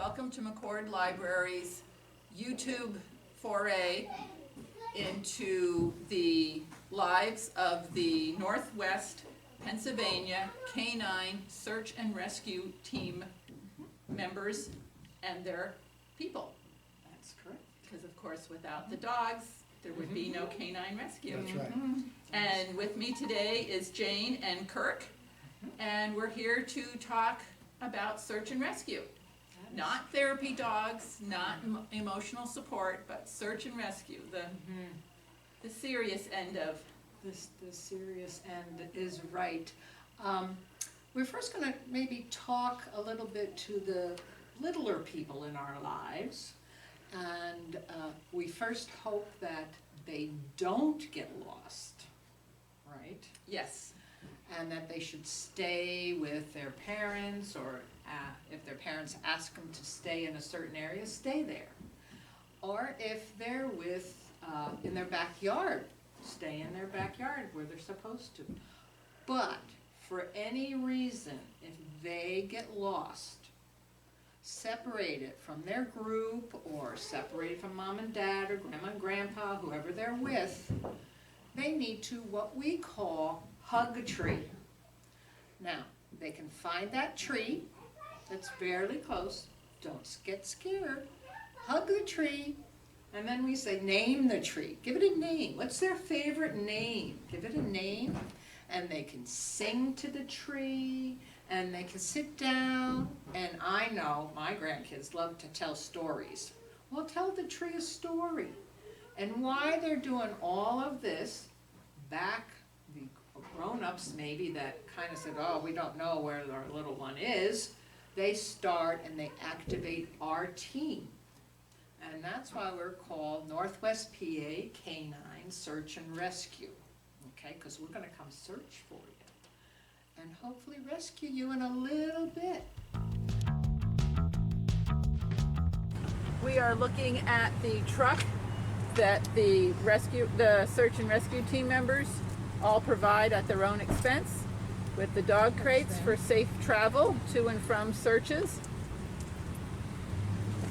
Welcome to McCord Library's YouTube foray into the lives of the Northwest Pennsylvania Canine Search and Rescue Team members and their people. That's correct. Because of course without the dogs, there would be no canine rescue. That's right. And with me today is Jane and Kirk, and we're here to talk about search and rescue. Not therapy dogs, not emotional support, but search and rescue, the serious end of. The serious end is right. We're first going to maybe talk a little bit to the littler people in our lives, and we first hope that they don't get lost, right? Yes. And that they should stay with their parents, or if their parents ask them to stay in a certain area, stay there. Or if they're in their backyard, stay in their backyard where they're supposed to. But for any reason, if they get lost, separated from their group, or separated from mom and dad, or grandma and grandpa, whoever they're with, they need to what we call hug a tree. Now, they can find that tree that's fairly close. Don't get scared. Hug the tree, and then we say, name the tree. Give it a name. What's their favorite name? Give it a name, and they can sing to the tree, and they can sit down. And I know my grandkids love to tell stories. Well, tell the tree a story. And why they're doing all of this, back the grown-ups maybe that kind of said, oh, we don't know where our little one is, they start and they activate our team. And that's why we're called Northwest PA Canine Search and Rescue, okay? Because we're going to come search for you and hopefully rescue you in a little bit. We are looking at the truck that the search and rescue team members all provide at their own expense, with the dog crates for safe travel to and from searches.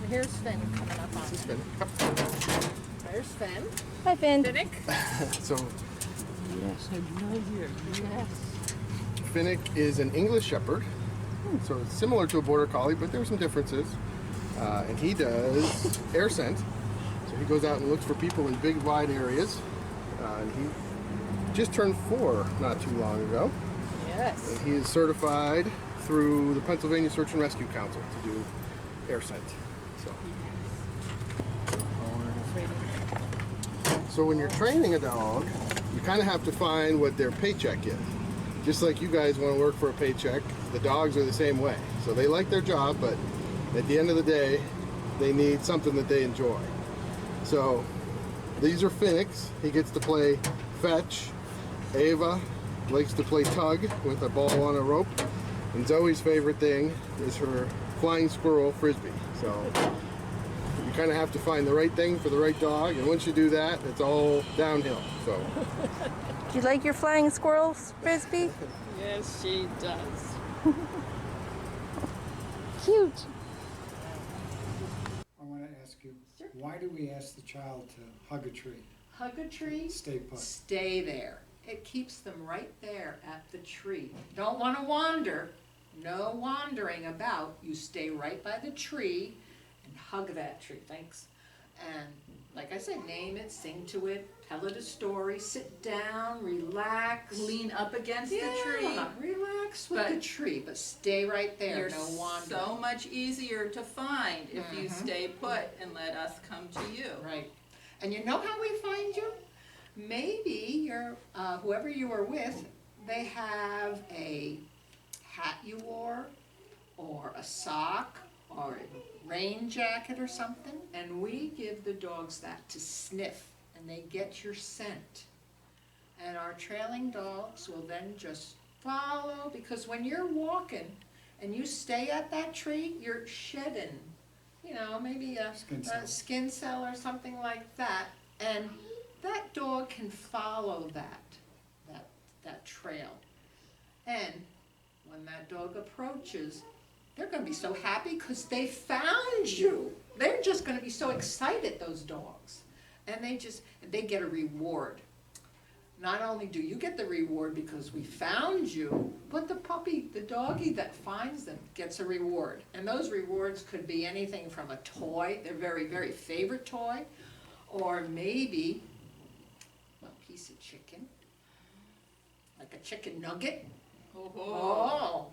Here's Finn coming up on it. There's Finn. Hi, Finn. Finnick. So Yes, I'm right here. Yes. Finnick is an English Shepherd, so it's similar to a Border Collie, but there are some differences. And he does air scent, so he goes out and looks for people in big, wide areas. And he just turned 4 not too long ago. Yes. And he is certified through the Pennsylvania Search and Rescue Council to do air scent. So when you're training a dog, you kind of have to find what their paycheck is. Just like you guys want to work for a paycheck, the dogs are the same way. So they like their job, but at the end of the day, they need something that they enjoy. So these are Finnick's. He gets to play fetch. Ava likes to play tug with a ball on a rope. And Zoe's favorite thing is her flying squirrel frisbee. So you kind of have to find the right thing for the right dog, and once you do that, it's all downhill. So. Do you like your flying squirrels, Frisbee? Yes, she does. Cute. I want to ask you, why do we ask the child to hug a tree? Hug a tree. Stay put. Stay there. It keeps them right there at the tree. Don't want to wander. No wandering about. You stay right by the tree and hug that tree. Thanks. And like I said, name it, sing to it, tell it a story, sit down, relax. Lean up against the tree. Relax with the tree, but stay right there. You're no wandering. so much easier to find if you stay put and let us come to you. Right. And you know how we find you? Maybe your whoever you were with, they have a hat you wore, or a sock, or a rain jacket or something, and we give the dogs that to sniff, and they get your scent. And our trailing dogs will then just follow, because when you're walking and you stay at that tree, you're shedding, maybe a skin cell or something like that, and that dog can follow that trail. And when that dog approaches, They're gonna be so happy because they found you. They're just gonna be so excited, those dogs. And they get a reward. Not only do you get the reward because we found you, but the puppy, the doggy that finds them gets a reward. And those rewards could be anything from a toy, their very, very favorite toy, or maybe a piece of chicken, like a chicken nugget. Oh,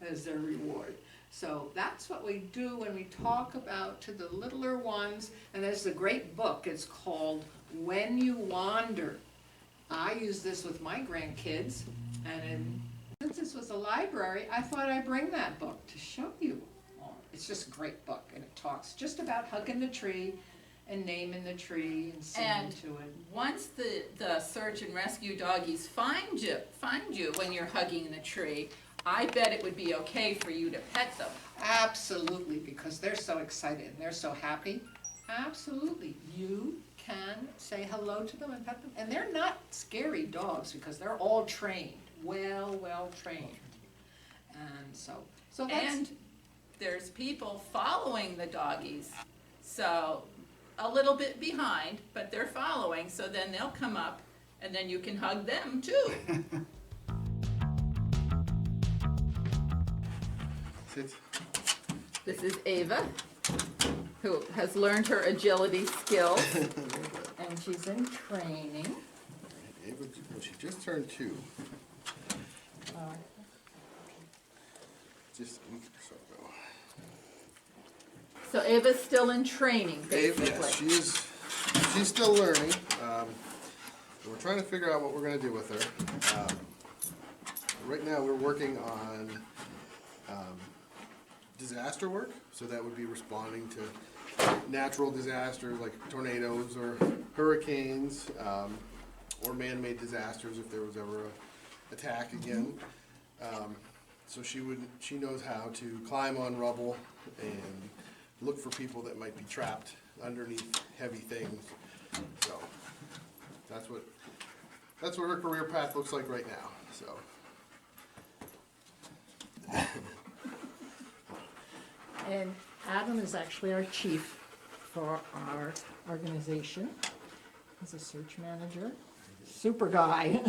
as their reward. So that's what we do when we talk about to the littler ones. And there's a great book, it's called When You Wander. I use this with my grandkids, and since this was a library, I thought I'd bring that book to show you. It's just a great book, and it talks just about hugging the tree and naming the tree and singing to it. Once the search and rescue doggies find you when you're hugging the tree, I bet it would be okay for you to pet them. Absolutely, because they're so excited and they're so happy. Absolutely, you can say hello to them and pet them. And they're not scary dogs because they're all trained, well trained. And so that's... And there's people following the doggies, so a little bit behind, but they're following, so then they'll come up and then you can hug them too. Sit. This is Ava, who has learned her agility skills, and she's in training. Ava, well, she just turned 2. Just a week or so ago. So Ava's still in training, Ava, basically. yeah, she's still learning. We're trying to figure out what we're going to do with her. Right now, we're working on disaster work, so that would be responding to natural disasters like tornadoes or hurricanes, or man-made disasters if there was ever an attack again. So she knows how to climb on rubble and look for people that might be trapped underneath heavy things. So that's what her career path looks like right now. So. And Adam is actually our chief for our organization. He's a search manager, super guy.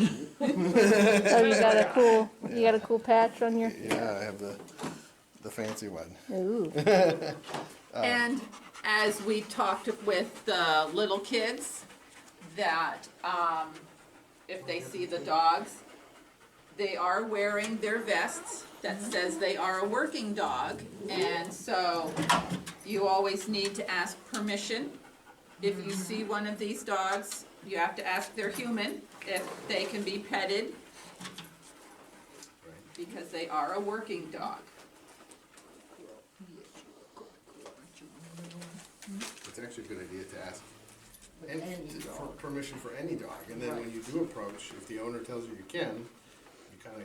Oh, you got a cool patch on your. Yeah, I have the fancy one. Ooh. And as we talked with the little kids, that if they see the dogs, they are wearing their vests that says they are a working dog, and so you always need to ask permission. If you see one of these dogs, you have to ask their human if they can be petted, because they are a working dog. It's actually a good idea to ask for permission for any dog, and then when you do approach, if the owner tells you you can, you kind of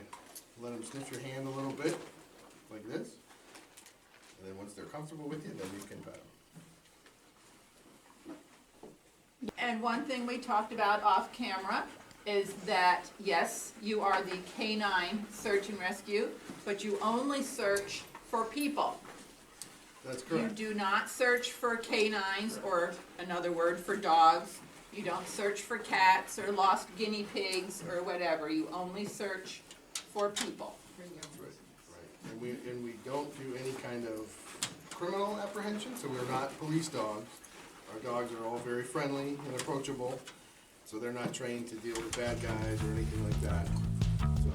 let them sniff your hand a little bit, like this, and then once they're comfortable with you, then you can pet them. And one thing we talked about off camera is that, yes, you are the canine search and rescue, but you only search for people. That's You correct. do not search for canines, or another word for dogs. You don't search for cats or lost guinea pigs or whatever. You only search for people. Right. And we don't do any kind of criminal apprehension, so we're not police dogs. Our dogs are all very friendly and approachable, so they're not trained to deal with bad guys or anything like that. So